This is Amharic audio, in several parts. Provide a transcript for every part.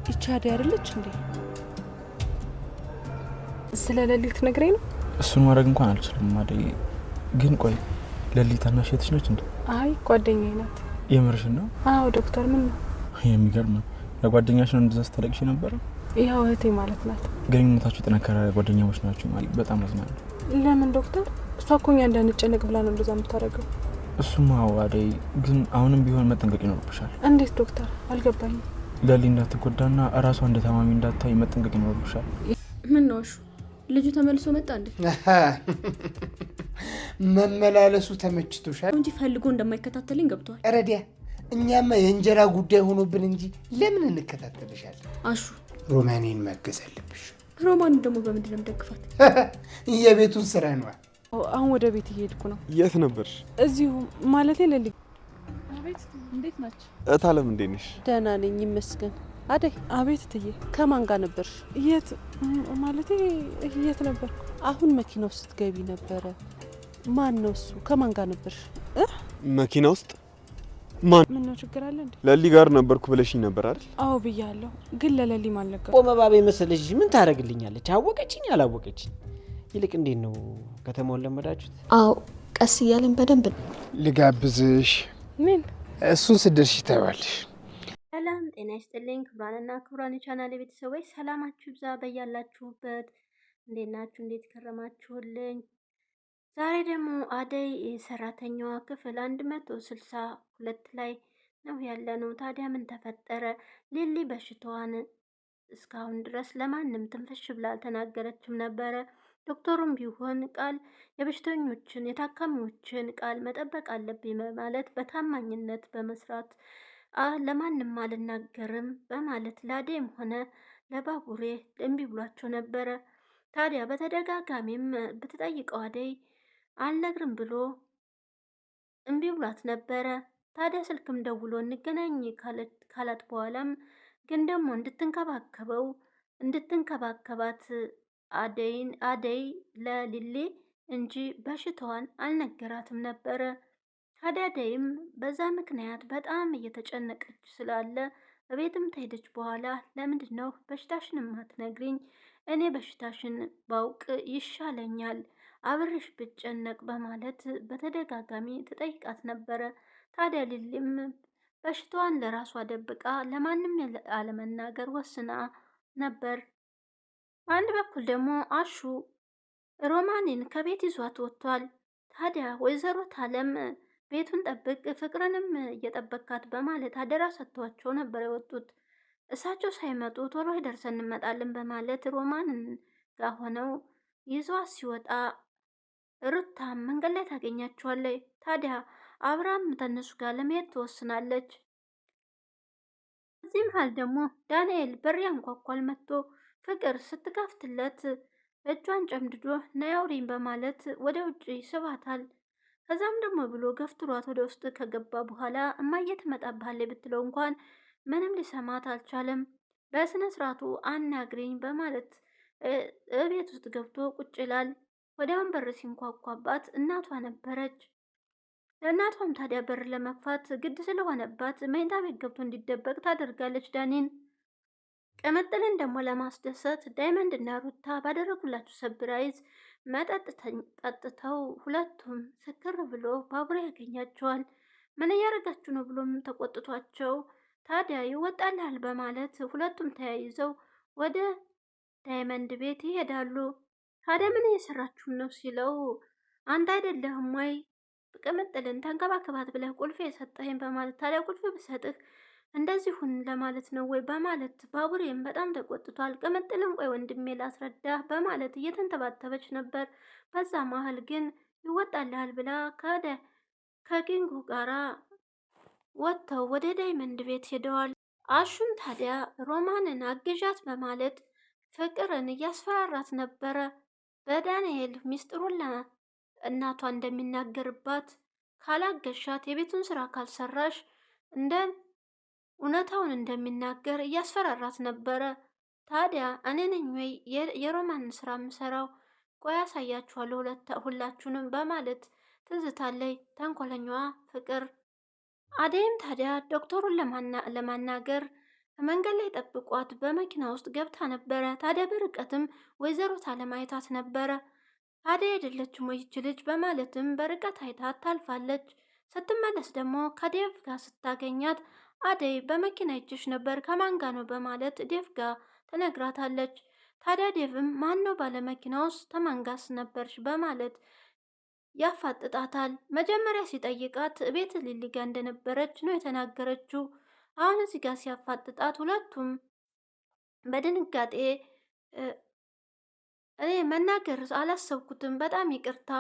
ይቺ አደይ አይደለች እንዴ? ስለ ሌሊት ነግረኝ ነው። እሱን ማድረግ እንኳን አልችልም አደይ። ግን ቆይ ሌሊት ታናሽ እህትሽ ነች እንዴ? አይ ጓደኛዬ ናት። የምርሽን ነው? አዎ ዶክተር። ምን ነው? የሚገርም ነው። ለጓደኛሽ ነው እንደዛ ስትለቅሽ ነበር? ያው እህቴ ማለት ናት። ግንኙነታችሁ ጠነከረ ጓደኛሞች ናችሁ ማለት በጣም አዝናለሁ። ለምን ዶክተር? እሷ እኮ እኛ እንዳንጨነቅ ብላ ነው እንደዛ የምታደርገው። እሱማ አደይ፣ ግን አሁንም ቢሆን መጠንቀቅ ይኖርብሻል። እንዴት ዶክተር? አልገባኝም። ለሊ እንዳትጎዳና ራሷ እንደ ታማሚ እንዳታይ መጠንቀቅ ይኖርብሻል። ምን ነው እሺ? ልጁ ተመልሶ መጣ እንዴ? መመላለሱ ተመችቶሻል እንጂ ፈልጎ እንደማይከታተልኝ ገብቷል። ረዲያ፣ እኛማ የእንጀራ ጉዳይ ሆኖብን እንጂ ለምን እንከታተልሻለን? አሹ፣ ሮማኔን ማገዝ አለብሽ። ሮማን ደግሞ በምንድን ነው ደግፋት? የቤቱን ስራ ነው። አሁን ወደ ቤት እየሄድኩ ነው። የት ነበርሽ? እዚሁ ማለቴ ለሊ። አቤት፣ እንዴት ናችሁ? እታለም እንዴት ነሽ? ደህና ነኝ ይመስገን። አደይ። አቤት እትዬ። ከማን ጋር ነበርሽ? የት ማለቴ የት ነበርኩ? አሁን መኪና ውስጥ ስትገቢ ነበረ። ማን ነው እሱ? ከማን ጋር ነበርሽ? መኪና ውስጥ ማን? ምን ነው ችግር አለ እንዴ? ለሊ ጋር ነበርኩ ብለሽኝ ነበር አይደል? አዎ ብያለሁ፣ ግን ለለሊ ማለቀ ቆመባቤ መሰለሽ። ምን ታረግልኛለች? አወቀችኝ አላወቀችኝ። ይልቅ እንዴት ነው ከተማውን ለመዳችሁት? አዎ ቀስ እያለን በደንብ ልጋብዝሽ። ምን? እሱን ስደርሽ ታይዋለሽ። ሰላም ጤና ይስጥልኝ ክቡራንና ክቡራን የቻናሌ ቤተሰቦች፣ ሰላማችሁ ይብዛ በያላችሁበት። እንዴት ናችሁ? እንዴት ከረማችሁልኝ? ዛሬ ደግሞ አደይ ሰራተኛዋ ክፍል 162 ላይ ነው ያለ ነው። ታዲያ ምን ተፈጠረ? ሊሊ በሽታዋን እስካሁን ድረስ ለማንም ትንፍሽ ብላ አልተናገረችም ነበረ። ዶክተሩም ቢሆን የበሽተኞችን የታካሚዎችን ቃል መጠበቅ አለብኝ በማለት በታማኝነት በመስራት ለማንም አልናገርም በማለት ለአደይም ሆነ ለባቡሬ እምቢ ብሏቸው ነበረ። ታዲያ በተደጋጋሚም ብትጠይቀው አደይ አልነግርም ብሎ እምቢ ብሏት ነበረ። ታዲያ ስልክም ደውሎ እንገናኝ ካላት በኋላም ግን ደግሞ እንድትንከባከባት አደይ ለሊሊ እንጂ በሽታዋን አልነገራትም ነበረ። ታዲያ አደይም በዛ ምክንያት በጣም እየተጨነቀች ስላለ በቤትም ተሄደች በኋላ ለምንድን ነው በሽታሽን ማትነግሪኝ? እኔ በሽታሽን ባውቅ ይሻለኛል አብርሽ ብጨነቅ በማለት በተደጋጋሚ ትጠይቃት ነበረ። ታዲያ ሊሊም በሽታዋን ለራሷ ደብቃ ለማንም አለመናገር ወስና ነበር። አንድ በኩል ደግሞ አሹ ሮማንን ከቤት ይዟት ወጥቷል። ታዲያ ወይዘሮ ታለም ቤቱን ጠብቅ፣ ፍቅርንም እየጠበካት በማለት አደራ ሰጥቷቸው ነበር የወጡት። እሳቸው ሳይመጡ ቶሎ ደርሰን እንመጣለን በማለት ሮማንን ጋር ሆነው ይዟት ሲወጣ ሩታ መንገድ ላይ ታገኛቸዋለች። ታዲያ አብራም ተነሱ ጋር ለመሄድ ትወስናለች። እዚህ መሃል ደግሞ ዳንኤል በር ያንኳኳል። መጥቶ ፍቅር ስትከፍትለት እጇን ጨምድዶ ነይ አውሪኝ በማለት ወደ ውጭ ስባታል። ከዛም ደግሞ ብሎ ገፍትሯት ወደ ውስጥ ከገባ በኋላ እማዬ ትመጣብሃለች ብትለው እንኳን ምንም ሊሰማት አልቻለም። በስነ ስርዓቱ አናግሪኝ በማለት ቤት ውስጥ ገብቶ ቁጭ ይላል። ወዲያውን በር ሲንኳኳባት እናቷ ነበረች። እናቷም ታዲያ በር ለመክፋት ግድ ስለሆነባት መኝታ ቤት ገብቶ እንዲደበቅ ታደርጋለች ዳኒን። ቅምጥልን ደግሞ ለማስደሰት ዳይመንድ እና ሩታ ባደረጉላቸው ሰብራይዝ መጠጥ ጠጥተው ሁለቱም ስክር ብሎ ባቡሬ ያገኛቸዋል። ምን እያደረጋችሁ ነው ብሎም ተቆጥቷቸው ታዲያ ይወጣልሃል በማለት ሁለቱም ተያይዘው ወደ ዳይመንድ ቤት ይሄዳሉ። ታዲያ ምን እየሰራችሁ ነው ሲለው አንተ አይደለህም ወይ ቅምጥልን ተንከባከባት ብለህ ቁልፍ የሰጠኸኝ በማለት ታዲያ ቁልፍ ብሰጥህ እንደዚህ ሁን ለማለት ነው ወይ በማለት ባቡሬም በጣም ተቆጥቷል። ቅምጥልን ቆይ ወንድሜ ላስረዳህ በማለት እየተንተባተበች ነበር። በዛ መሀል ግን ይወጣልሃል ብላ ከኪንጉ ጋራ ወጥተው ወደ ዳይመንድ ቤት ሄደዋል። አሹን ታዲያ ሮማንን አግዣት በማለት ፍቅርን እያስፈራራት ነበረ። በዳንኤል ሚስጥሩን ለእናቷ እንደሚናገርባት ካላገሻት የቤቱን ስራ ካልሰራሽ እንደ እውነታውን እንደሚናገር እያስፈራራት ነበረ። ታዲያ እኔ ነኝ ወይ የሮማንን ስራ የምሰራው? ቆይ ያሳያችኋለሁ ሁላችሁንም በማለት ትዝታለይ ተንኮለኛዋ ፍቅር። አደይም ታዲያ ዶክተሩን ለማናገር መንገድ ላይ ጠብቋት በመኪና ውስጥ ገብታ ነበረ። ታዲያ በርቀትም ወይዘሮ ታለም አይታት ነበረ። ታዲያ አይደለችም ወይ ይች ልጅ በማለትም በርቀት አይታት ታልፋለች። ስትመለስ ደግሞ ከዴቭ ጋር ስታገኛት አደይ በመኪና ይችሽ ነበር ከማን ጋ ነው በማለት ዴቭ ጋር ትነግራታለች። ታዲያ ዴቭም ማን ነው ባለመኪና ውስጥ ከማን ጋርስ ነበርሽ በማለት ያፋጥጣታል። መጀመሪያ ሲጠይቃት ቤት ሊሊ ጋ እንደነበረች ነው የተናገረችው። አሁን እዚህ ጋር ሲያፋጥጣት ሁለቱም በድንጋጤ እኔ መናገር አላሰብኩትም፣ በጣም ይቅርታ፣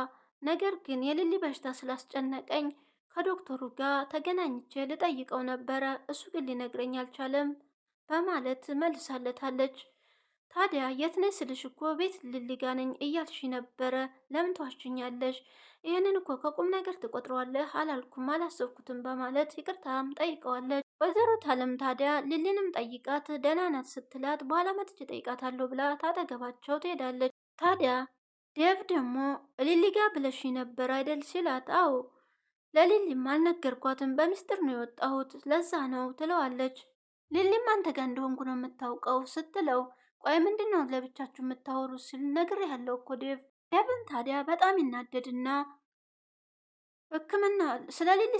ነገር ግን የሊሊ በሽታ ስላስጨነቀኝ ከዶክተሩ ጋር ተገናኝቼ ልጠይቀው ነበረ፣ እሱ ግን ሊነግረኝ አልቻለም በማለት መልሳለታለች። ታዲያ የት ነሽ ስልሽ እኮ ቤት ሊሊ ጋ ነኝ እያልሽ ነበረ፣ ለምን ትዋሽኛለሽ? ይህንን እኮ ከቁም ነገር ትቆጥረዋለህ አላልኩም፣ አላሰብኩትም በማለት ይቅርታም ጠይቀዋለች። ወይዘሮ ታለም ታዲያ ሊሊንም ጠይቃት ደህና ናት ስትላት በኋላ መጥቼ ጠይቃታለሁ ብላ ታጠገባቸው ትሄዳለች። ታዲያ ዴቭ ደግሞ ሊሊ ጋ ብለሽ ነበር አይደል ሲላት፣ አዎ ለሊሊም አልነገርኳትም በሚስጥር ነው የወጣሁት ለዛ ነው ትለዋለች። ሊሊም አንተ ጋር እንደሆንኩ ነው የምታውቀው ስትለው፣ ቆይ ምንድን ነው ለብቻችሁ የምታወሩ ሲል ነግር ያለው እኮ ዴቭ። ዴቭን ታዲያ በጣም ይናደድና ሕክምና ስለ ሊሊ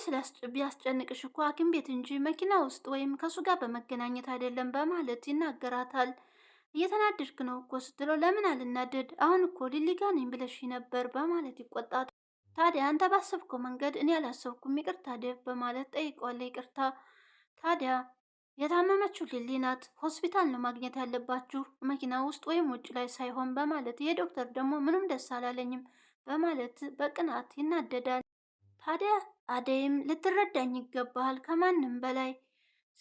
ቢያስጨንቅሽ እኮ ሐኪም ቤት እንጂ መኪና ውስጥ ወይም ከሱ ጋር በመገናኘት አይደለም በማለት ይናገራታል። እየተናደድክ ነው እኮ ስትለው፣ ለምን አልናደድ አሁን እኮ ሊሊ ጋ ነኝ ብለሽ ነበር በማለት ይቆጣታል። ታዲያ አንተ ባሰብከው መንገድ እኔ አላሰብኩም ይቅርታ ዴቭ በማለት ጠይቀዋለ። ይቅርታ ታዲያ የታመመችው ሊሊ ናት፣ ሆስፒታል ነው ማግኘት ያለባችሁ መኪና ውስጥ ወይም ውጭ ላይ ሳይሆን በማለት ይሄ ዶክተር ደግሞ ምንም ደስ አላለኝም በማለት በቅናት ይናደዳል። ታዲያ አደይም ልትረዳኝ ይገባሃል ከማንም በላይ፣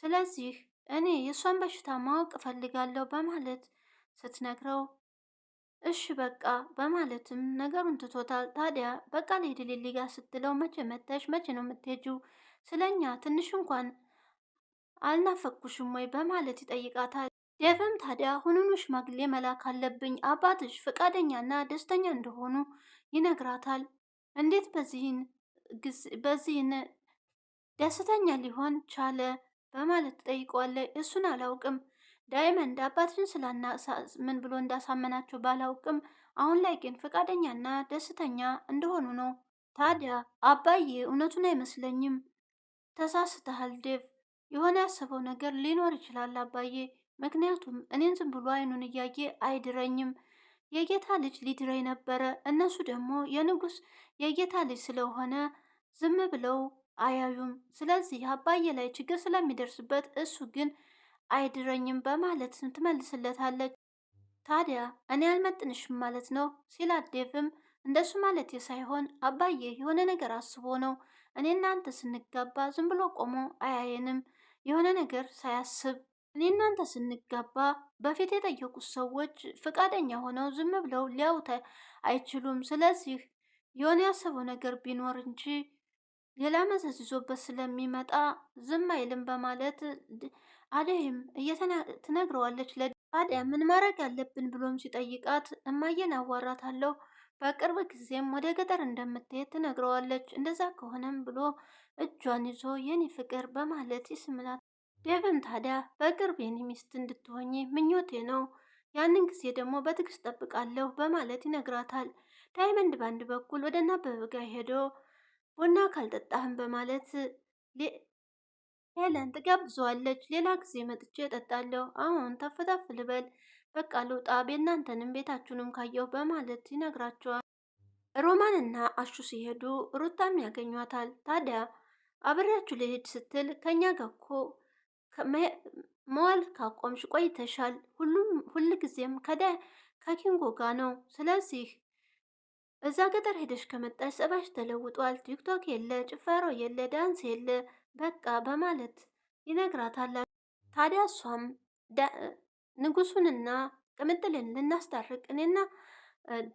ስለዚህ እኔ የእሷን በሽታ ማወቅ እፈልጋለሁ በማለት ስትነግረው እሺ በቃ በማለትም ነገሩን ትቶታል። ታዲያ በቃ ልሂድ ሊሊ ጋር ስትለው መቼ መተሽ መቼ ነው የምትሄጂው? ስለኛ ትንሽ እንኳን አልናፈኩሽም ወይ በማለት ይጠይቃታል። ዴቭም ታዲያ ሁኑኑ ሽማግሌ መላክ አለብኝ አባትሽ ፈቃደኛና ደስተኛ እንደሆኑ ይነግራታል። እንዴት በዚህን ደስተኛ ሊሆን ቻለ በማለት ትጠይቀዋለች። እሱን አላውቅም ዳይመንድ አባትሽን ምን ብሎ እንዳሳመናቸው ባላውቅም አሁን ላይ ግን ፈቃደኛና ደስተኛ እንደሆኑ ነው። ታዲያ አባዬ እውነቱን አይመስለኝም፣ ተሳስተሃል ዴቭ፣ የሆነ ያሰበው ነገር ሊኖር ይችላል አባዬ፣ ምክንያቱም እኔን ዝም ብሎ አይኑን እያየ አይድረኝም፣ የጌታ ልጅ ሊድረኝ ነበረ፣ እነሱ ደግሞ የንጉስ የጌታ ልጅ ስለሆነ ዝም ብለው አያዩም፣ ስለዚህ አባዬ ላይ ችግር ስለሚደርስበት እሱ ግን አይድረኝም በማለት ትመልስለታለች። ታዲያ እኔ አልመጥንሽም ማለት ነው ሲላት ዴቭም እንደሱ ማለት ሳይሆን አባዬ የሆነ ነገር አስቦ ነው፣ እኔ እናንተ ስንጋባ ዝም ብሎ ቆሞ አያየንም፣ የሆነ ነገር ሳያስብ እኔ እናንተ ስንጋባ በፊት የጠየቁት ሰዎች ፈቃደኛ ሆነው ዝም ብለው ሊያዩት አይችሉም፣ ስለዚህ የሆነ ያሰበው ነገር ቢኖር እንጂ ሌላ መዘዝ ይዞበት ስለሚመጣ ዝም አይልም በማለት አደይም ትነግረዋለች። ታዲያ ምን ማድረግ አለብን ብሎም ሲጠይቃት እማዬን አዋራታለሁ፣ በቅርብ ጊዜም ወደ ገጠር እንደምትሄድ ትነግረዋለች። እንደዛ ከሆነም ብሎ እጇን ይዞ የኔ ፍቅር በማለት ይስምናት። ዴቭም ታዲያ በቅርብ የኔ ሚስት እንድትሆኝ ምኞቴ ነው፣ ያንን ጊዜ ደግሞ በትዕግስት ጠብቃለሁ በማለት ይነግራታል። ዳይመንድ በአንድ በኩል ወደ እነ አበበ ጋ ሄዶ ቡና ካልጠጣህም በማለት ሄለን ትጋብዘዋለች። ሌላ ጊዜ መጥቼ እጠጣለሁ፣ አሁን ተፍተፍ ልበል፣ በቃ ልውጣ፣ ቤናንተንም ቤታችሁንም ካየሁ በማለት ይነግራቸዋል። ሮማንና አሹ ሲሄዱ ሩታም ያገኟታል። ታዲያ አብሬያችሁ ልሄድ ስትል ከኛ ጋር እኮ መዋል ካቆምሽ ቆይተሻል፣ ሁል ጊዜም ከኪንጎ ጋ ነው፣ ስለዚህ እዛ ገጠር ሄደሽ ከመጣሽ ጸባሽ ተለውጧል፣ ቲክቶክ የለ፣ ጭፈሮ የለ፣ ዳንስ የለ በቃ በማለት ይነግራታል። ታዲያ እሷም ንጉሱንና ቅምጥልን ልናስታርቅ እኔና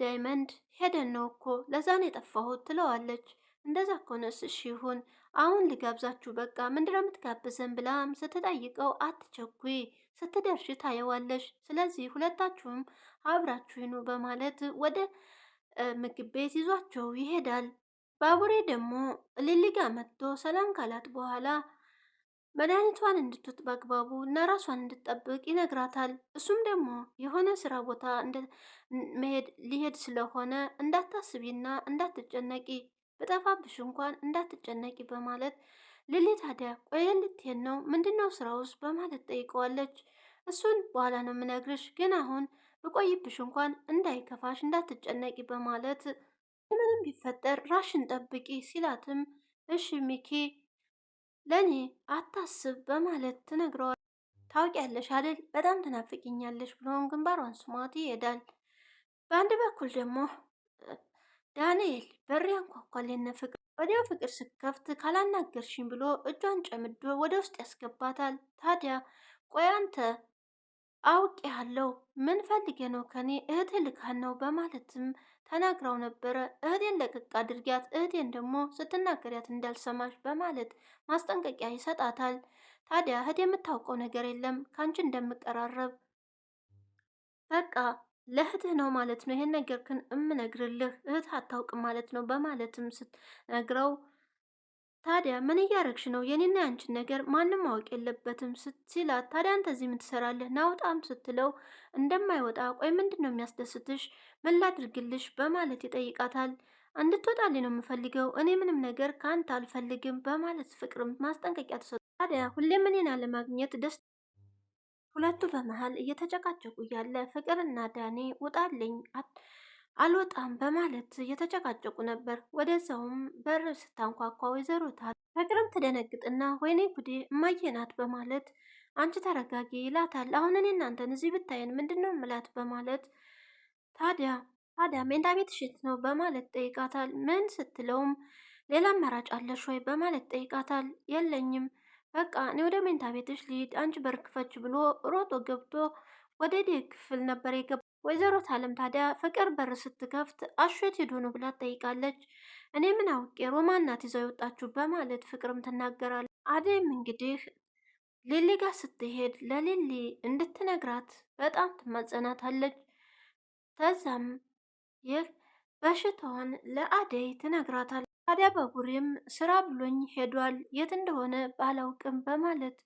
ዳይመንድ ሄደን ነው እኮ ለዛ ነው የጠፋሁት ትለዋለች። እንደዛ ከሆነስ እሺ ይሁን፣ አሁን ልጋብዛችሁ፣ በቃ ምንድነው የምትጋብዘን ብላም ስትጠይቀው አትቸኩይ፣ ስትደርሽ ታየዋለሽ፣ ስለዚህ ሁለታችሁም አብራችሁ ይኑ በማለት ወደ ምግብ ቤት ይዟቸው ይሄዳል። ባቡሬ ደግሞ ሊሊ ጋ መጥቶ ሰላም ካላት በኋላ መድኃኒቷን እንድትውጥ በአግባቡ እና ራሷን እንድትጠብቅ ይነግራታል። እሱም ደግሞ የሆነ ስራ ቦታ ሊሄድ ስለሆነ እንዳታስቢና እንዳትጨነቂ፣ በጠፋብሽ እንኳን እንዳትጨነቂ በማለት ሊሊ ታዲያ ቆየ ልትሄድ ነው ምንድነው ስራውስ በማለት ጠይቀዋለች። እሱን በኋላ ነው የምነግርሽ፣ ግን አሁን ብቆይብሽ እንኳን እንዳይከፋሽ እንዳትጨነቂ በማለት ምንም ቢፈጠር ራሽን ጠብቂ ሲላትም እሺ ሚኪ ለእኔ አታስብ በማለት ትነግረዋል። ታውቂያለሽ አይደል በጣም ትናፍቅኛለሽ ብሎን ግንባሯን ስሟት ይሄዳል። በአንድ በኩል ደግሞ ዳንኤል በር ያንኳኳል። የነ ፍቅር ወዲያው ፍቅር ስከፍት ካላናገርሽኝ ብሎ እጇን ጨምዶ ወደ ውስጥ ያስገባታል። ታዲያ ቆይ አንተ አውቄሃለሁ ምን ፈልጌ ነው ከኔ እህቴ ልካን ነው በማለትም ተናግራው ነበረ። እህቴን ለቅቅ አድርጊያት፣ እህቴን ደግሞ ስትናገሪያት እንዳልሰማሽ በማለት ማስጠንቀቂያ ይሰጣታል። ታዲያ እህቴ የምታውቀው ነገር የለም ከአንቺ እንደምቀራረብ በቃ ለእህትህ ነው ማለት ነው ይሄን ነገር ግን እምነግርልህ እህትህ አታውቅም ማለት ነው በማለትም ስትነግረው ታዲያ ምን እያረግሽ ነው? የኔና ያንቺን ነገር ማንም ማወቅ የለበትም ሲላት፣ ታዲያ አንተ እዚህ ምን ትሰራለህ? ናውጣም ስትለው እንደማይወጣ ቆይ ምንድን ነው የሚያስደስትሽ? ምን ላድርግልሽ? በማለት ይጠይቃታል። እንድትወጣልኝ ነው የምፈልገው፣ እኔ ምንም ነገር ከአንተ አልፈልግም በማለት ፍቅርም ማስጠንቀቂያ ተሰጡ። ታዲያ ሁሌም እኔን አለማግኘት ደስ ሁለቱ በመሀል እየተጨቃጨቁ እያለ ፍቅርና ዳኔ ውጣልኝ አልወጣም በማለት እየተጨቃጨቁ ነበር። ወደዛውም በር ስታንኳኳ ወይዘሮ ፍቅርም ትደነግጥና ወይኔ ጉዴ እማዬ ናት በማለት አንቺ ተረጋጊ ይላታል። አሁን እኔ እናንተን እዚህ ብታየን ምንድነው ምላት በማለት ታዲያ ሜንታ ቤት ሽት ነው በማለት ጠይቃታል። ምን ስትለውም ሌላ አማራጭ አለሽ ወይ በማለት ጠይቃታል። የለኝም በቃ እኔ ወደ ሜንታ ቤትሽ ልሂድ አንቺ በር ክፈች ብሎ ሮጦ ገብቶ ወደ ዴ ክፍል ነበር የገባ። ወይዘሮ ታለም ታዲያ ፍቅር በር ስትከፍት አሾት ሄዶ ነው ብላ ትጠይቃለች። እኔ ምን አውቄ ሮማን ናት ይዘው የወጣችሁ በማለት ፍቅርም ትናገራለች። አደይም እንግዲህ ሊሊ ጋር ስትሄድ ለሊሊ እንድትነግራት በጣም ትማጸናታለች። ከዛም ይህ በሽታዋን ለአደይ ትነግራታለች። ታዲያ በቡሬም ስራ ብሎኝ ሄዷል የት እንደሆነ ባላውቅም በማለት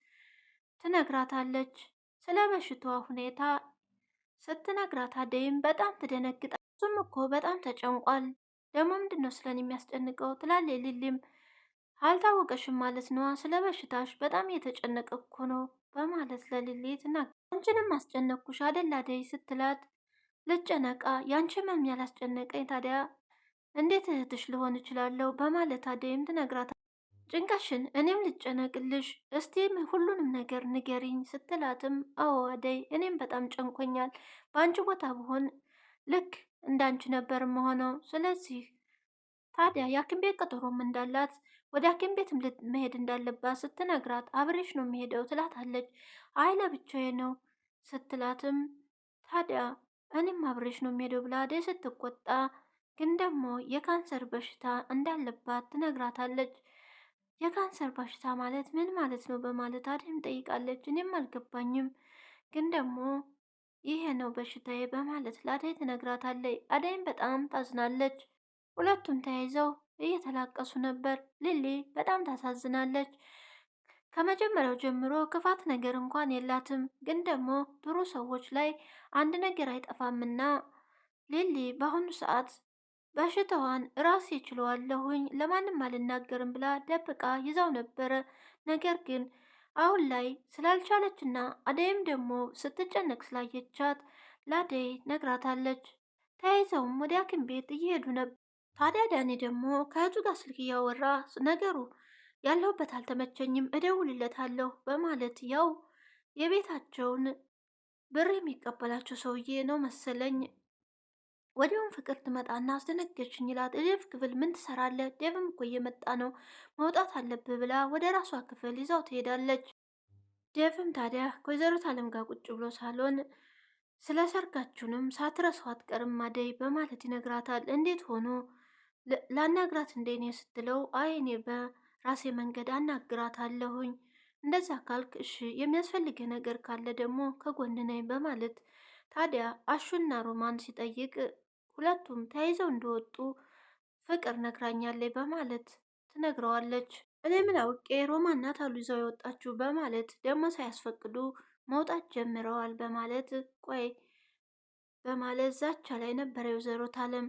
ትነግራታለች። ስለ በሽታዋ ሁኔታ ስትነግራት አደይም በጣም ትደነግጣለች። እሱም እኮ በጣም ተጨንቋል፣ ደግሞ ምንድን ነው ስለን የሚያስጨንቀው ትላለች። ሊሊም አልታወቀሽም ማለት ነዋ፣ ስለ በሽታሽ በጣም እየተጨነቀ እኮ ነው በማለት ለሊሊ ትናገራለች። አንቺንም አስጨነቅኩሽ አደል አደይ ስትላት ልጨነቃ ያንቺ ህመም ያላስጨነቀኝ ታዲያ እንዴት እህትሽ ልሆን እችላለሁ በማለት አደይም ትነግራታለች። ጭንቀሽን እኔም ልጨነቅልሽ እስቲ ሁሉንም ነገር ንገሪኝ ስትላትም አዎ አደይ እኔም በጣም ጨንቆኛል፣ በአንቺ ቦታ ብሆን ልክ እንዳንቺ ነበር መሆነው። ስለዚህ ታዲያ የሐኪም ቤት ቀጠሮም እንዳላት ወደ ሐኪም ቤትም መሄድ እንዳለባት ስትነግራት አብሬሽ ነው የሚሄደው ትላታለች። አይ ለብቻዬ ነው ስትላትም ታዲያ እኔም አብሬሽ ነው የሚሄደው ብላ አደይ ስትቆጣ ግን ደግሞ የካንሰር በሽታ እንዳለባት ትነግራታለች። የካንሰር በሽታ ማለት ምን ማለት ነው በማለት አደይም ጠይቃለች። እኔም አልገባኝም ግን ደግሞ ይሄ ነው በሽታዬ በማለት ለአደይ ትነግራታለች። አደይም በጣም ታዝናለች። ሁለቱም ተያይዘው እየተላቀሱ ነበር። ሊሊ በጣም ታሳዝናለች። ከመጀመሪያው ጀምሮ ክፋት ነገር እንኳን የላትም፣ ግን ደግሞ ጥሩ ሰዎች ላይ አንድ ነገር አይጠፋምና ሊሊ በአሁኑ ሰዓት በሽታዋን ራሴ ችለዋለሁኝ ለማንም አልናገርም ብላ ደብቃ ይዛው ነበረ። ነገር ግን አሁን ላይ ስላልቻለችና አደይም ደግሞ ስትጨነቅ ስላየቻት ለአደይ ነግራታለች። ተያይዘውም ወደ ሐኪም ቤት እየሄዱ ነበር። ታዲያ ዳኔ ደግሞ ከእህቱ ጋር ስልክ እያወራ ነገሩ ያለሁበት አልተመቸኝም እደውልለታለሁ በማለት ያው የቤታቸውን ብር የሚቀበላቸው ሰውዬ ነው መሰለኝ። ወዲያውም ፍቅር ትመጣና አስደነገችኝ ይላት። ዴቭ ክፍል ምን ትሰራለህ? ዴቭም እኮ እየመጣ ነው መውጣት አለብህ ብላ ወደ ራሷ ክፍል ይዛው ትሄዳለች። ዴቭም ታዲያ ከወይዘሮ አለም ጋር ቁጭ ብሎ ሳሎን ስለ ሰርጋችሁንም ሳትረሳው አትቀርም አደይ በማለት ይነግራታል። እንዴት ሆኖ ላናግራት እንደኔ ስትለው አይ እኔ በራሴ መንገድ አናግራታለሁኝ፣ እንደዛ ካልክ እሺ የሚያስፈልግ ነገር ካለ ደግሞ ከጎን ነኝ በማለት ታዲያ አሹና ሮማን ሲጠይቅ ሁለቱም ተያይዘው እንደወጡ ፍቅር ነግራኛለች በማለት ትነግረዋለች። እኔ ምን አውቄ ሮማን ናት አሉ ይዘው የወጣችሁ በማለት ደግሞ ሳያስፈቅዱ መውጣት ጀምረዋል በማለት ቆይ በማለት ዛቻ ላይ ነበረ የወይዘሮ አለም።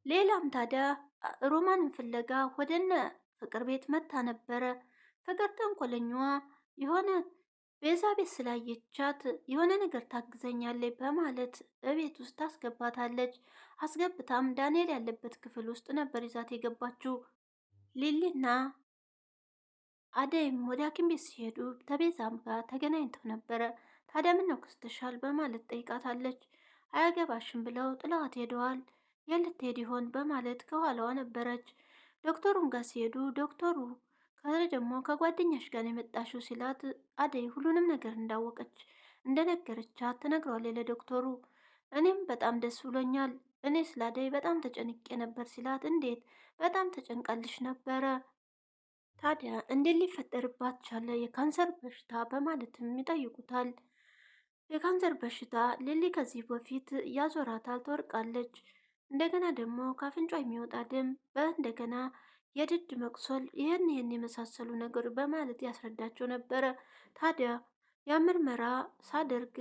ሌላም ታዲያ ሮማንን ፍለጋ ወደነ ፍቅር ቤት መታ ነበረ። ፍቅር ተንኮለኛዋ የሆነ ቤዛ ቤት ስላየቻት የሆነ ነገር ታግዘኛለች በማለት እቤት ውስጥ ታስገባታለች። አስገብታም ዳንኤል ያለበት ክፍል ውስጥ ነበር ይዛት የገባችው። ሊሊና አደይም ወደ ሐኪም ቤት ሲሄዱ ከቤዛም ጋር ተገናኝተው ነበረ። ታዲያ ምን ነው ክስተሻል በማለት ጠይቃታለች። አያገባሽም ብለው ጥለዋት ሄደዋል። የልትሄድ ይሆን በማለት ከኋላዋ ነበረች። ዶክተሩም ጋር ሲሄዱ ዶክተሩ ከዛ ደግሞ ከጓደኛሽ ጋር የመጣሽው ሲላት አደይ ሁሉንም ነገር እንዳወቀች እንደነገረቻት ትነግሯለች ለዶክተሩ። እኔም በጣም ደስ ብሎኛል፣ እኔ ስለ አደይ በጣም ተጨንቄ ነበር ሲላት፣ እንዴት በጣም ተጨንቃልሽ ነበረ? ታዲያ እንዴት ሊፈጠርባት ቻለ የካንሰር በሽታ በማለትም ይጠይቁታል። የካንሰር በሽታ ሊሊ ከዚህ በፊት ያዞራታል፣ ትወርቃለች። እንደገና ደግሞ ከአፍንጫ የሚወጣ ደም፣ በእንደገና የድድ መቁሰል፣ ይህን የመሳሰሉ ነገሮች በማለት ያስረዳቸው ነበረ። ታዲያ ያ ምርመራ ሳደርግ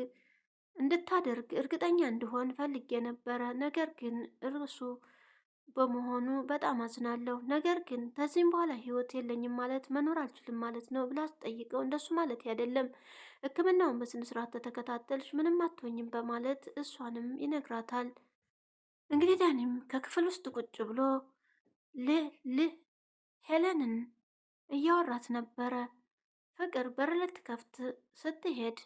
እንድታደርግ እርግጠኛ እንድሆን ፈልጌ ነበረ፣ ነገር ግን እርሱ በመሆኑ በጣም አዝናለሁ። ነገር ግን ከዚህም በኋላ ህይወት የለኝም ማለት መኖር አልችልም ማለት ነው ብላ ስጠይቀው እንደሱ ማለት አይደለም፣ ሕክምናውን በስነ ስርዓት ተከታተልሽ ምንም አትሆኝም በማለት እሷንም ይነግራታል። እንግዲህ ዳኒም ከክፍል ውስጥ ቁጭ ብሎ ሄለንን እያወራት ነበረ። ፍቅር በር ልትከፍት ስትሄድ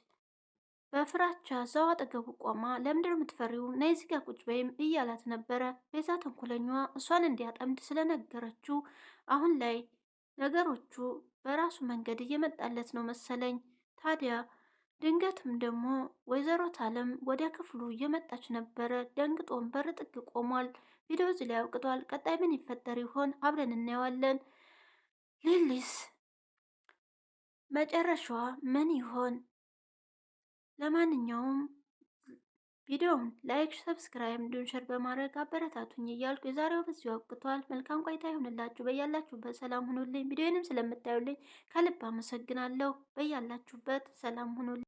በፍራቻ እዛው አጠገቡ ቆማ ለምንድነው የምትፈሪው? ነይ እዚህ ጋ ቁጭ በይም እያላት ነበረ። ቤዛ ተንኮለኛዋ እሷን እንዲያጠምድ ስለነገረችው አሁን ላይ ነገሮቹ በራሱ መንገድ እየመጣለት ነው መሰለኝ። ታዲያ ድንገትም ደግሞ ወይዘሮ አለም ወደ ክፍሉ እየመጣች ነበረ። ደንግጦን በር ጥግ ቆሟል። ቪዲዮ እዚህ ላይ አብቅቷል። ቀጣይ ምን ይፈጠር ይሆን? አብረን እናየዋለን። ሊሊስ መጨረሻዋ ምን ይሆን? ለማንኛውም ቪዲዮውን ላይክ፣ ሰብስክራይብ እንዲሁም ሸር በማድረግ አበረታቱኝ እያልኩ የዛሬው በዚሁ አብቅቷል። መልካም ቆይታ ይሁንላችሁ። በያላችሁበት ሰላም ሁኑልኝ። ቪዲዮንም ስለምታዩልኝ ከልብ አመሰግናለሁ። በያላችሁበት ሰላም ሁኑልኝ።